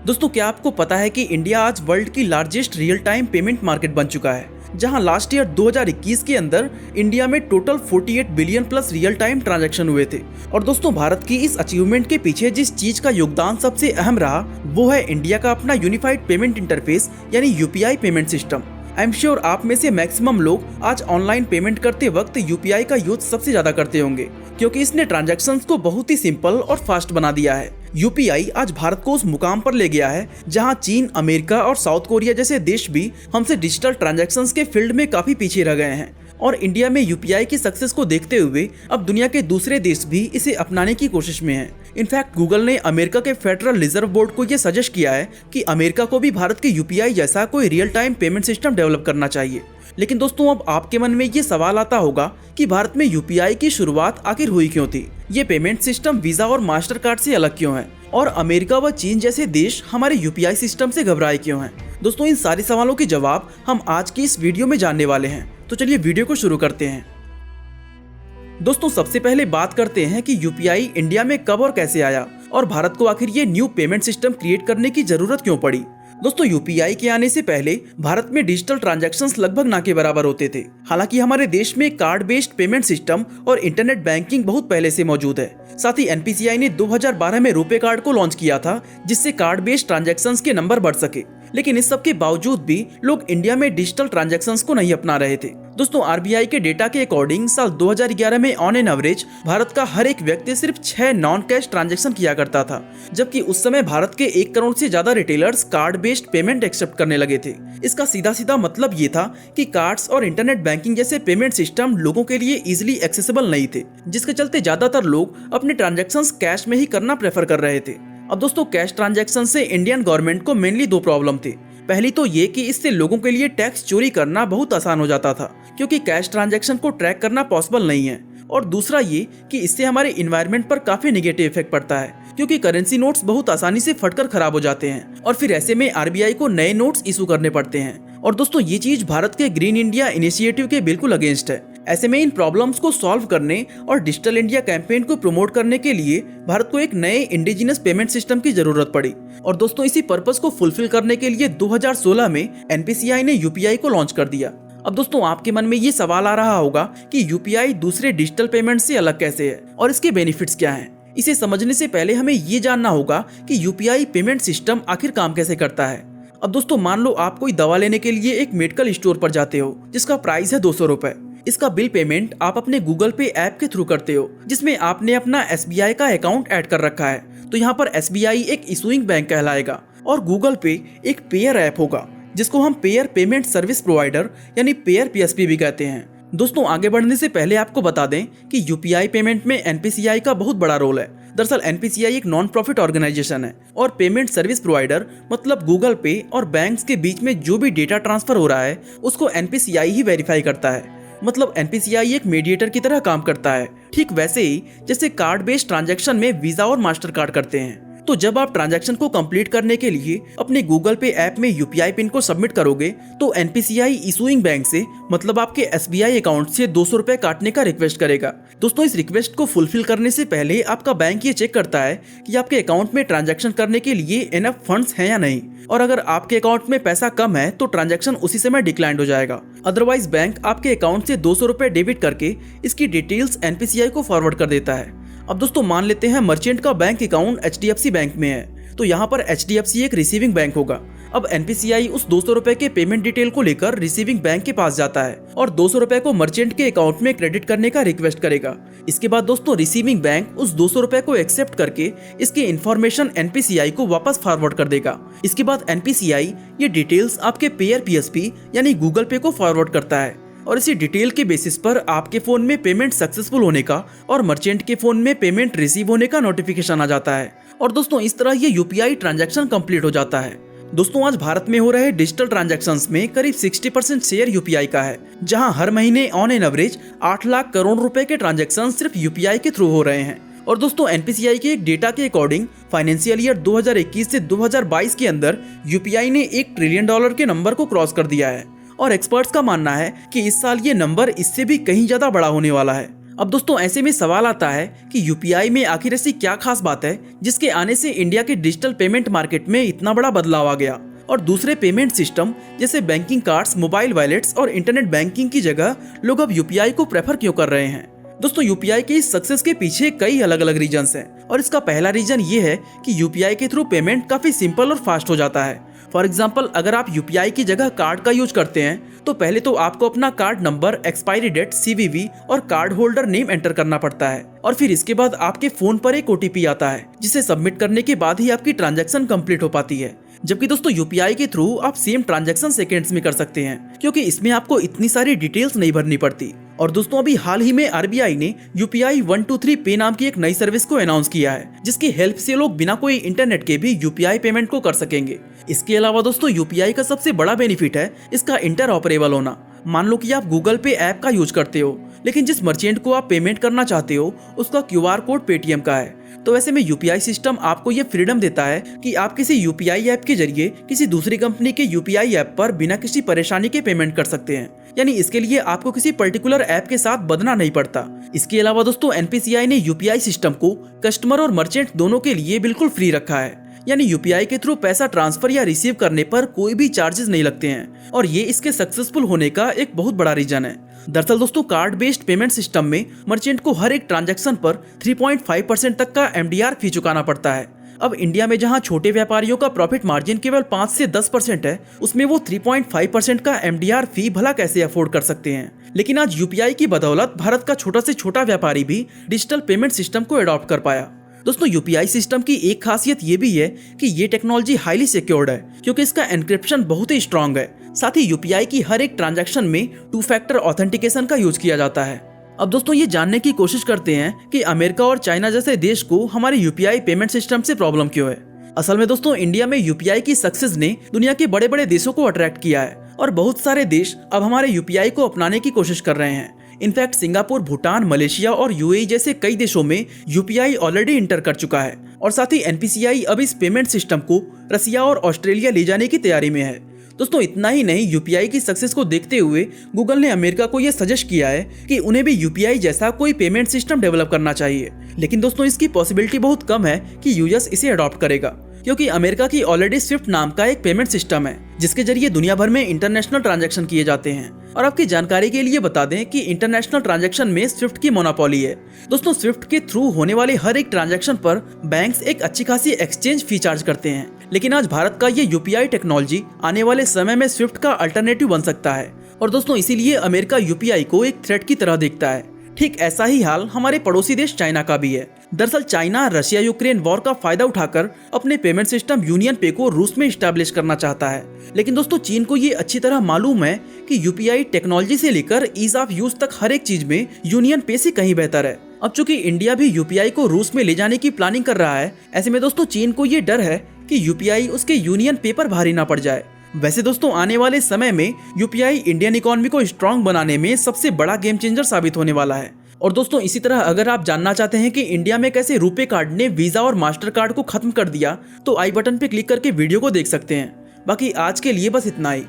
दोस्तों, क्या आपको पता है कि इंडिया आज वर्ल्ड की largest real time payment market बन चुका है, जहां लास्ट ईयर 2021 के अंदर इंडिया में total 48 billion plus real time transaction हुए थे। और दोस्तों, भारत की इस अचीवमेंट के पीछे जिस चीज का योगदान सबसे अहम रहा वो है इंडिया का अपना यूनिफाइड पेमेंट इंटरफेस यानी UPI payment system. I am sure आप में से मैक्सिमम लोग आज ऑनलाइन पेमेंट करते वक्त यूपीआई का यूज सबसे ज्यादा करते होंगे, क्योंकि इसने ट्रांजैक्शंस को बहुत ही सिंपल और फास्ट बना दिया है। यूपीआई आज भारत को उस मुकाम पर ले गया है जहां चीन, अमेरिका और साउथ कोरिया जैसे देश भी हमसे डिजिटल ट्रांजैक्शंस के फील्ड में काफी पीछे रह गए हैं। और इंडिया में यूपीआई की सक्सेस को देखते हुए अब दुनिया के दूसरे देश भी इसे अपनाने की कोशिश में हैं। इनफैक्ट गूगल ने अमेरिका के फेडरल रिजर्व बोर्ड को यह सजेस्ट किया है कि अमेरिका को भी भारत के यूपीआई जैसा कोई real time payment system develop करना चाहिए। लेकिन दोस्तों, अब आपके मन में ये सवाल आता होगा कि भारत में यूपीआई की शुरुआत आखिर हुई क्यों थी? ये पेमेंट सिस्टम वीजा और मास्टर कार्ड से अलग क्यों है? और अमेरिका व चीन जैसे देश हमारे यूपीआई सिस्टम से घबराए क्यों हैं? दोस्तों, इन सारे सवालों के जवाब हम आज की इस वीडियो में जानने वाले हैं। तो चलिए वीडियो को शुरू करते हैं। दोस्तों, सबसे पहले बात करते हैं कि यूपीआई इंडिया में कब और कैसे आया और भारत को आखिर ये न्यू पेमेंट सिस्टम क्रिएट करने की जरूरत क्यों पड़ी। दोस्तों, यूपीआई के आने से पहले भारत में डिजिटल ट्रांजैक्शंस लगभग ना के बराबर होते थे। हालांकि हमारे देश में कार्ड बेस्ड पेमेंट सिस्टम और इंटरनेट बैंकिंग बहुत पहले से मौजूद है। साथ ही एनपीसीआई ने 2012 में रुपे कार्ड को लॉन्च किया था, जिससे कार्ड बेस्ड ट्रांजैक्शंस के नंबर बढ़ सके। लेकिन इस सब के बावजूद भी लोग इंडिया में डिजिटल ट्रांजैक्शंस को नहीं अपना रहे थे। दोस्तों, आरबीआई के डेटा के अकॉर्डिंग साल 2011 में ऑन एन एवरेज भारत का हर एक व्यक्ति सिर्फ 6 नॉन कैश ट्रांजैक्शन किया करता था, जबकि उस समय भारत के 1 करोड़ से ज्यादा retailers card based payment accept करने लगे थे। इसका सीधा सीधा मतलब ये था कि कार्ड्स और इंटरनेट बैंकिंग जैसे पेमेंट सिस्टम लोगों के लिए इजिली एक्सेसिबल नहीं थे, जिसके चलते ज्यादातर लोग अपने ट्रांजैक्शंस कैश में ही करना प्रेफर कर रहे थे। अब दोस्तों, कैश ट्रांजैक्शन से इंडियन गवर्नमेंट को मेनली 2 प्रॉब्लम थी। पहली तो ये कि इससे लोगों के लिए टैक्स चोरी करना बहुत आसान हो जाता था, क्योंकि कैश ट्रांजैक्शन को ट्रैक करना पॉसिबल नहीं है। और दूसरा ये कि इससे हमारे इन्वायरमेंट पर काफी नेगेटिव इफेक्ट पड़ता है, क्योंकि करेंसी नोट्स बहुत आसानी से फटकर खराब हो जाते हैं और फिर ऐसे में आरबीआई को नए नोट्स इशू करने पड़ते हैं। और दोस्तों, ये चीज भारत के ग्रीन इंडिया इनिशिएटिव के बिल्कुल अगेंस्ट है। ऐसे में इन प्रॉब्लम्स को सॉल्व करने और डिजिटल इंडिया कैंपेन को प्रमोट करने के लिए भारत को एक नए इंडिजिनस पेमेंट सिस्टम की जरूरत पड़ी। और दोस्तों, इसी पर्पस को फुलफिल करने के लिए 2016 में एनपीसीआई ने यूपीआई को लॉन्च कर दिया। अब दोस्तों, आपके मन में ये सवाल आ रहा होगा कि यूपीआई दूसरे डिजिटल पेमेंट से अलग कैसे है और इसके बेनिफिट्स क्या हैं। इसे समझने से पहले हमें ये जानना होगा कि यूपीआई पेमेंट सिस्टम आखिर काम कैसे करता है। अब दोस्तों, मान लो आप कोई दवा लेने के लिए एक मेडिकल स्टोर पर जाते हो, जिसका प्राइस है 200 रुपए। इसका बिल पेमेंट आप अपने गूगल पे ऐप के थ्रू करते हो, जिसमें आपने अपना एसबीआई का अकाउंट ऐड कर रखा है। तो यहाँ पर एसबीआई एक इशूइंग बैंक कहलाएगा और गूगल पे एक पेयर ऐप होगा, जिसको हम पेयर पेमेंट सर्विस प्रोवाइडर यानी पेयर पीएसपी भी कहते हैं। दोस्तों, आगे बढ़ने से पहले आपको बता दें कि यूपीआई पेमेंट में एनपीसीआई का बहुत बड़ा रोल है। दरअसल एनपीसीआई एक नॉन प्रॉफिट ऑर्गेनाइजेशन है और पेमेंट सर्विस प्रोवाइडर मतलब गूगल पे और बैंक्स के बीच में जो भी डेटा ट्रांसफर हो रहा है उसको एनपीसीआई ही वेरीफाई करता है। मतलब एनपीसीआई एक मीडिएटर की तरह काम करता है, ठीक वैसे ही जैसे कार्ड बेस्ड ट्रांजैक्शन में वीजा और मास्टर कार्ड करते हैं। तो जब आप ट्रांजैक्शन को कंप्लीट करने के लिए अपने गूगल पे ऐप में यूपीआई पिन को सबमिट करोगे तो एनपीसीआई इशूइंग बैंक से मतलब आपके एसबीआई अकाउंट से 200 रुपए काटने का रिक्वेस्ट करेगा। दोस्तों, इस रिक्वेस्ट को फुलफिल करने से पहले आपका बैंक ये चेक करता है कि आपके अकाउंट में ट्रांजैक्शन करने के लिए इनफ फंड्स हैं या नहीं, और अगर आपके अकाउंट में पैसा कम है तो ट्रांजैक्शन उसी समय डिक्लाइंड हो जाएगा। अदरवाइज बैंक आपके अकाउंट से 200 रुपए डेबिट करके इसकी डिटेल्स एनपीसीआई को फॉरवर्ड कर देता है। अब दोस्तों, मान लेते हैं मर्चेंट का बैंक अकाउंट एचडीएफसी बैंक में है, तो यहाँ पर एचडीएफसी एक रिसीविंग बैंक होगा। अब एनपीसीआई उस 200 रुपए के पेमेंट डिटेल को लेकर रिसीविंग बैंक के पास जाता है और 200 रुपए को मर्चेंट के अकाउंट में क्रेडिट करने का रिक्वेस्ट करेगा। इसके बाद दोस्तों, रिसीविंग बैंक उस 200 रुपए को एक्सेप्ट करके इसकी इन्फॉर्मेशन एनपीसीआई को वापस फॉरवर्ड कर देगा। इसके बाद एनपीसीआई ये डिटेल्स आपके पेयर पीएसपी यानी गूगल पे को फॉरवर्ड करता है और इसी डिटेल के बेसिस पर आपके फोन में पेमेंट सक्सेसफुल होने का और मर्चेंट के फोन में पेमेंट रिसीव होने का नोटिफिकेशन आ जाता है। और दोस्तों, इस तरह ये यूपीआई ट्रांजैक्शन कंप्लीट हो जाता है। दोस्तों, आज भारत में हो रहे डिजिटल ट्रांजैक्शंस में करीब 60% शेयर यूपीआई का है, जहां हर महीने on an average 8 lakh crore रुपए के ट्रांजैक्शन सिर्फ यूपीआई के थ्रू हो रहे हैं। और दोस्तों, एनपीसीआई के एक डेटा के अकॉर्डिंग फाइनेंशियल ईयर 2021 से 2022 के अंदर यूपीआई ने $1 ट्रिलियन के नंबर को क्रॉस कर दिया है और एक्सपर्ट्स का मानना है कि इस साल ये नंबर इससे भी कहीं ज्यादा बड़ा होने वाला है। अब दोस्तों ऐसे में सवाल आता है कि यूपीआई में आखिर ऐसी क्या खास बात है जिसके आने से इंडिया के डिजिटल पेमेंट मार्केट में इतना बड़ा बदलाव आ गया और दूसरे पेमेंट सिस्टम जैसे बैंकिंग कार्ड्स, मोबाइल वॉलेट्स और इंटरनेट बैंकिंग की जगह लोग अब यूपीआई को प्रेफर क्यों कर रहे हैं। दोस्तों यूपीआई के इस सक्सेस के पीछे कई अलग अलग रीजंस हैं और इसका पहला रीजन ये है कि यूपीआई के थ्रू पेमेंट काफी सिंपल और फास्ट हो जाता है। फॉर एग्जाम्पल, अगर आप यूपीआई की जगह कार्ड का यूज करते हैं तो पहले तो आपको अपना card number, expiry date, CVV और कार्ड होल्डर नेम एंटर करना पड़ता है और फिर इसके बाद आपके फोन पर एक ओटीपी आता है जिसे सबमिट करने के बाद ही आपकी ट्रांजैक्शन कंप्लीट हो पाती है। जबकि दोस्तों यूपीआई के थ्रू आप सेम ट्रांजैक्शन सेकंड्स में कर सकते हैं क्योंकि इसमें आपको इतनी सारी डिटेल्स नहीं भरनी पड़ती। और दोस्तों अभी हाल ही में आरबीआई ने यूपीआई 123 पे नाम की एक नई सर्विस को अनाउंस किया है जिसकी हेल्प से लोग बिना कोई इंटरनेट के भी यूपीआई पेमेंट को कर सकेंगे। इसके अलावा दोस्तों यूपीआई का सबसे बड़ा बेनिफिट है इसका इंटरऑपरेबल होना। मान लो कि आप गूगल पे ऐप का यूज करते हो लेकिन जिस मर्चेंट को आप पेमेंट करना चाहते हो उसका क्यूआर कोड पेटीएम का है, तो ऐसे में यूपीआई सिस्टम आपको ये फ्रीडम देता है कि आप किसी यूपीआई ऐप के जरिए किसी दूसरी कंपनी के यूपीआई ऐप पर बिना किसी परेशानी के पेमेंट कर सकते हैं। यानी इसके लिए आपको किसी पर्टिकुलर ऐप के साथ बदना नहीं पड़ता। इसके अलावा दोस्तों एनपीसीआई ने यूपीआई सिस्टम को कस्टमर और मर्चेंट दोनों के लिए बिल्कुल फ्री रखा है। यानी यूपीआई के थ्रू पैसा ट्रांसफर या रिसीव करने पर कोई भी चार्जेस नहीं लगते हैं और ये इसके सक्सेसफुल होने का एक बहुत बड़ा रीजन है। दरअसल दोस्तों कार्ड बेस्ड पेमेंट सिस्टम में मर्चेंट को हर एक ट्रांजैक्शन पर 3.5% तक का एमडीआर फी चुकाना पड़ता है। अब इंडिया में जहां छोटे व्यापारियों का प्रॉफिट मार्जिन केवल 5 से 10% है, उसमें वो 3.5% का एमडीआर फी भला कैसे अफोर्ड कर सकते हैं। लेकिन आज यूपीआई की बदौलत भारत का छोटा से छोटा व्यापारी भी डिजिटल पेमेंट सिस्टम को अडॉप्ट कर पाया। दोस्तों यूपीआई सिस्टम की एक खासियत ये भी है कि ये टेक्नोलॉजी हाईली सिक्योर्ड है क्योंकि इसका एन्क्रिप्शन बहुत ही स्ट्रांग है। साथ ही यूपीआई की हर एक ट्रांजैक्शन में 2 फैक्टर ऑथेंटिकेशन का यूज किया जाता है। अब दोस्तों ये जानने की कोशिश करते हैं कि अमेरिका और चाइना जैसे देश को हमारे यूपीआई पेमेंट सिस्टम से प्रॉब्लम क्यों है। असल में दोस्तों इंडिया में यूपीआई की सक्सेस ने दुनिया के बड़े बड़े देशों को अट्रैक्ट किया है और बहुत सारे देश अब हमारे यूपीआई को अपनाने की कोशिश कर रहे हैं। इनफैक्ट सिंगापुर, भूटान, मलेशिया और यूएई जैसे कई देशों में यूपीआई ऑलरेडी इंटर कर चुका है और साथ ही एनपीसीआई अब इस पेमेंट सिस्टम को रसिया और ऑस्ट्रेलिया ले जाने की तैयारी में है। दोस्तों इतना ही नहीं, यूपीआई की सक्सेस को देखते हुए गूगल ने अमेरिका को यह सजेस्ट किया है कि उन्हें भी यूपीआई जैसा कोई पेमेंट सिस्टम डेवलप करना चाहिए। लेकिन दोस्तों इसकी पॉसिबिलिटी बहुत कम है कि यूएस इसे अडॉप्ट करेगा क्योंकि अमेरिका की ऑलरेडी स्विफ्ट नाम का एक पेमेंट सिस्टम है जिसके जरिए दुनिया भर में इंटरनेशनल ट्रांजैक्शन किए जाते हैं। और आपकी जानकारी के लिए बता दें कि इंटरनेशनल ट्रांजैक्शन में स्विफ्ट की मोनोपोली है। दोस्तों स्विफ्ट के थ्रू होने वाले हर एक ट्रांजैक्शन पर बैंक्स एक अच्छी खासी एक्सचेंज फी चार्ज करते हैं। लेकिन आज भारत का ये यूपीआई टेक्नोलॉजी आने वाले समय में स्विफ्ट का अल्टरनेटिव बन सकता है और दोस्तों इसीलिए अमेरिका यूपीआई को एक थ्रेट की तरह देखता है। ठीक ऐसा ही हाल हमारे पड़ोसी देश चाइना का भी है। दरअसल चाइना रशिया यूक्रेन वॉर का फायदा उठाकर अपने पेमेंट सिस्टम यूनियन पे को रूस में स्टैब्लिश करना चाहता है। लेकिन दोस्तों चीन को ये अच्छी तरह मालूम है कि यूपीआई टेक्नोलॉजी से लेकर ईज ऑफ यूज तक हर एक चीज में यूनियन पे से कहीं बेहतर है। अब चूंकि इंडिया भी यूपीआई को रूस में ले जाने की प्लानिंग कर रहा है, ऐसे में दोस्तों चीन को ये डर है कि यूपीआई उसके यूनियन पे पर भारी ना पड़ जाए। वैसे दोस्तों आने वाले समय में यूपीआई इंडियन इकोनॉमी को स्ट्रांग बनाने में सबसे बड़ा गेम चेंजर साबित होने वाला है। और दोस्तों इसी तरह अगर आप जानना चाहते हैं कि इंडिया में कैसे रुपे कार्ड ने वीजा और मास्टर कार्ड को खत्म कर दिया तो आई बटन पे क्लिक करके वीडियो को देख सकते हैं। बाकी आज के लिए बस इतना ही।